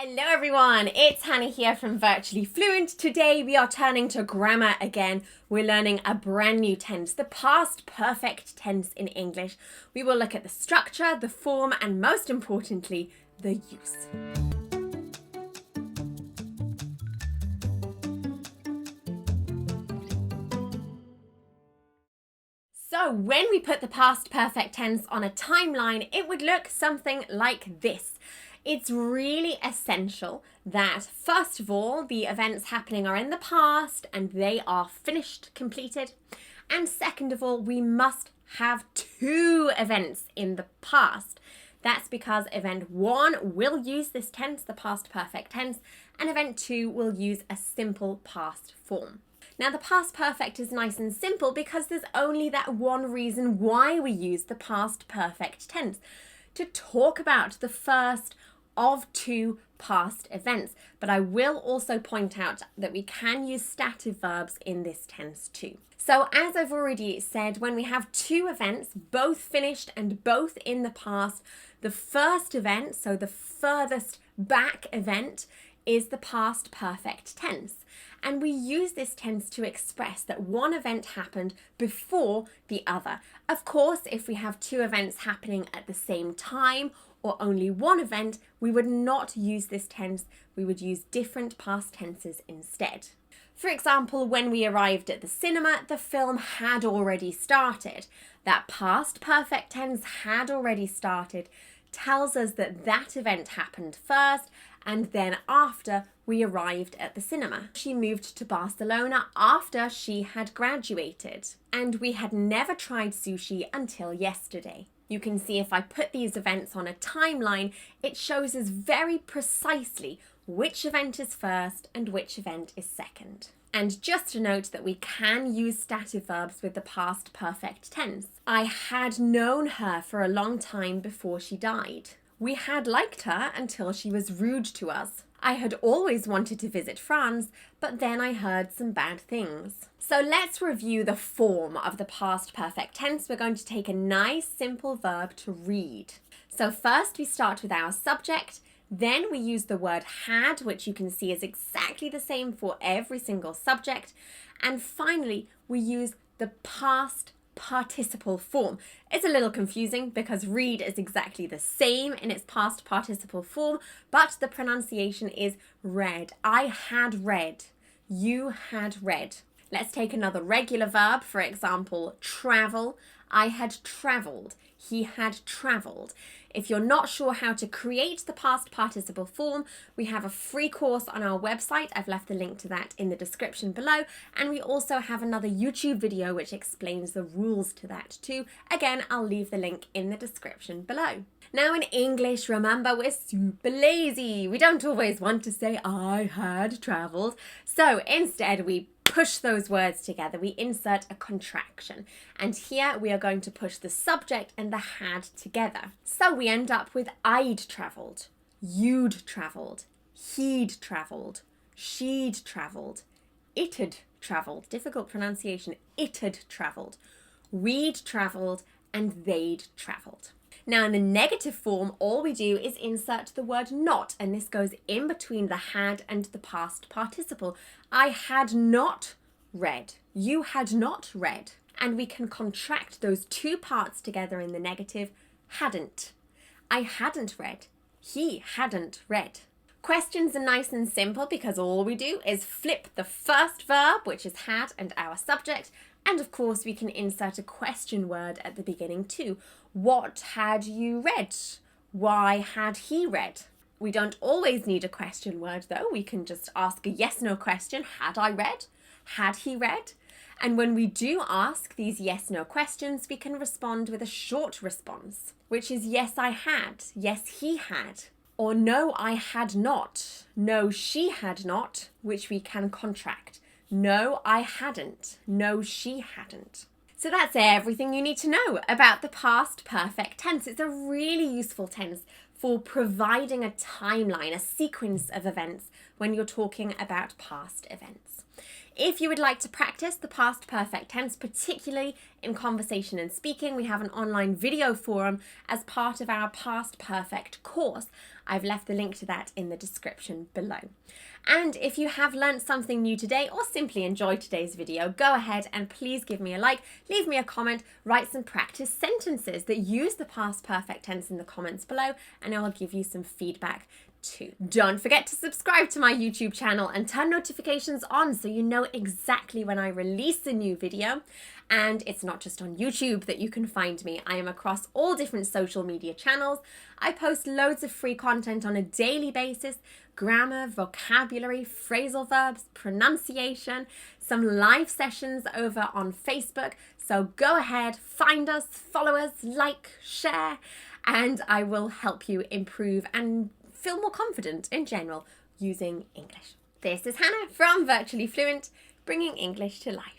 Hello everyone, it's Hannah here from Virtually Fluent. Today we are turning to grammar again. We're learning a brand new tense, the past perfect tense in English. We will look at the structure, the form, and most importantly, the use. So when we put the past perfect tense on a timeline, it would look something like this. It's really essential that, first of all, the events happening are in the past and they are finished, completed. And second of all, we must have two events in the past. That's because event 1 will use this tense, the past perfect tense, and event 2 will use a simple past form. Now, the past perfect is nice and simple because there's only that one reason why we use the past perfect tense, to talk about the first of two past events. But I will also point out that we can use stative verbs in this tense too. So as I've already said, when we have two events, both finished and both in the past, the first event, so the furthest back event, is the past perfect tense. And we use this tense to express that one event happened before the other. Of course, if we have two events happening at the same time or only one event, we would not use this tense. We would use different past tenses instead. For example, when we arrived at the cinema, the film had already started. That past perfect tense, had already started, tells us that that event happened first, and then after we arrived at the cinema. She moved to Barcelona after she had graduated, and we had never tried sushi until yesterday. You can see if I put these events on a timeline, it shows us very precisely which event is first and which event is second. And just to note that we can use stative verbs with the past perfect tense. I had known her for a long time before she died. We had liked her until she was rude to us. I had always wanted to visit France, but then I heard some bad things. So let's review the form of the past perfect tense. We're going to take a nice simple verb to read. So first we start with our subject, then we use the word had, which you can see is exactly the same for every single subject, and finally we use the past participle form. It's a little confusing because read is exactly the same in its past participle form, but the pronunciation is read. I had read. You had read. Let's take another regular verb, for example, travel. I had travelled. He had travelled. If you're not sure how to create the past participle form, we have a free course on our website. I've left the link to that in the description below. And we also have another YouTube video which explains the rules to that too. Again, I'll leave the link in the description below. Now in English, remember, we're super lazy. We don't always want to say, I had travelled. So instead, we push those words together. We insert a contraction. And here we are going to push the subject and the had together. So we end up with I'd travelled, you'd travelled, he'd travelled, she'd travelled, it'd travelled, difficult pronunciation, it'd travelled, we'd travelled, and they'd travelled. Now in the negative form, all we do is insert the word not, and this goes in between the had and the past participle. I had not read. You had not read. And we can contract those two parts together in the negative, hadn't. I hadn't read. He hadn't read. Questions are nice and simple because all we do is flip the first verb, which is had, and our subject. And of course, we can insert a question word at the beginning too. What had you read? Why had he read? We don't always need a question word though. We can just ask a yes/no question. Had I read? Had he read? And when we do ask these yes/no questions, we can respond with a short response, which is yes, I had. Yes, he had. Or no, I had not. No, she had not, which we can contract. No, I hadn't. No, she hadn't. So that's everything you need to know about the past perfect tense. It's a really useful tense for providing a timeline, a sequence of events when you're talking about past events. If you would like to practice the past perfect tense, particularly in conversation and speaking. We have an online video forum as part of our Past Perfect course. I've left the link to that in the description below. And if you have learnt something new today or simply enjoyed today's video, go ahead and please give me a like, leave me a comment, write some practice sentences that use the past perfect tense in the comments below, and I will give you some feedback too. Don't forget to subscribe to my YouTube channel and turn notifications on so you know exactly when I release a new video. And it's not just on YouTube that you can find me. I am across all different social media channels. I post loads of free content on a daily basis: grammar, vocabulary, phrasal verbs, pronunciation, some live sessions over on Facebook. So go ahead, find us, follow us, like, share, and I will help you improve and feel more confident in general using English. This is Hannah from Virtually Fluent, bringing English to life.